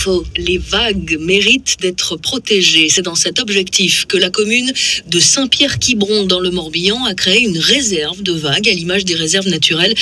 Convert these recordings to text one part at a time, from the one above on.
info. Les vagues méritent d'être protégées. C'est dans cet objectif que la commune de Saint-Pierre-Quiberon dans le Morbihan a créé une réserve de vagues à l'image des réserves naturelles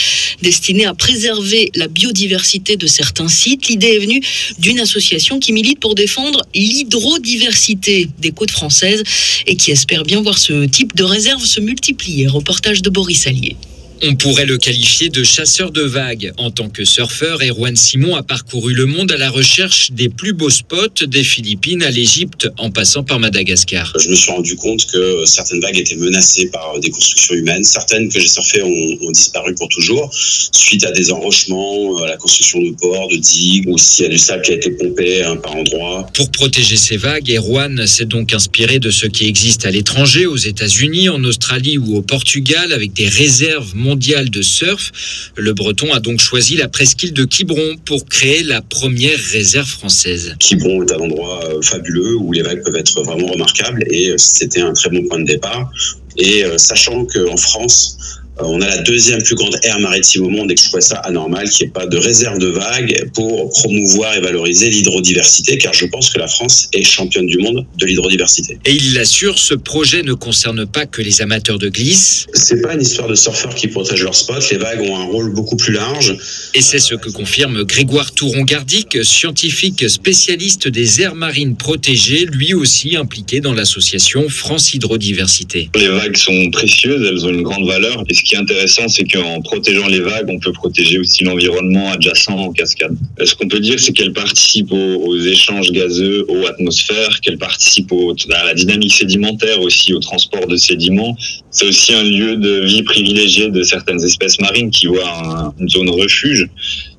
destinées à préserver la biodiversité de certains sites. L'idée est venue d'une association qui milite pour défendre l'hydrodiversité des côtes françaises et qui espère bien voir ce type de réserve se multiplier. Reportage de Boris Allier. On pourrait le qualifier de chasseur de vagues. En tant que surfeur, Erwan Simon a parcouru le monde à la recherche des plus beaux spots, des Philippines à l'Égypte, en passant par Madagascar. Je me suis rendu compte que certaines vagues étaient menacées par des constructions humaines. Certaines que j'ai surfées ont disparu pour toujours, suite à des enrochements, à la construction de ports, de digues, ou s'il y a du sable qui a été pompé par endroits. Pour protéger ces vagues, Erwan s'est donc inspiré de ce qui existe à l'étranger, aux États-Unis, en Australie ou au Portugal, avec des réserves mondiales de surf. Le Breton a donc choisi la presqu'île de Quiberon pour créer la première réserve française. Quiberon est un endroit fabuleux où les vagues peuvent être vraiment remarquables et c'était un très bon point de départ. Et sachant qu'en France, on a la deuxième plus grande aire maritime au monde et que je trouvais ça anormal qu'il n'y ait pas de réserve de vagues pour promouvoir et valoriser l'hydrodiversité, car je pense que la France est championne du monde de l'hydrodiversité. Et il l'assure, ce projet ne concerne pas que les amateurs de glisse. C'est pas une histoire de surfeurs qui protègent leur spot, les vagues ont un rôle beaucoup plus large. Et c'est ce que confirme Grégoire Touron-Gardic, scientifique spécialiste des aires marines protégées, lui aussi impliqué dans l'association France Hydrodiversité. Les vagues sont précieuses, elles ont une grande valeur. Et ce qui est intéressant, c'est qu'en protégeant les vagues, on peut protéger aussi l'environnement adjacent en cascade. Ce qu'on peut dire, c'est qu'elles participent aux échanges gazeux, aux atmosphères, qu'elles participent à la dynamique sédimentaire aussi, au transport de sédiments. C'est aussi un lieu de vie privilégié de certaines espèces marines qui voient une zone refuge.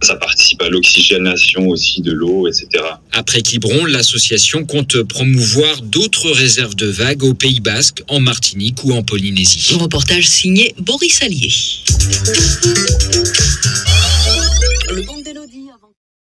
Ça participe à l'oxygénation aussi de l'eau, etc. Après Quiberon, l'association compte promouvoir d'autres réserves de vagues au Pays Basque, en Martinique ou en Polynésie. Reportage signé Boris Allier.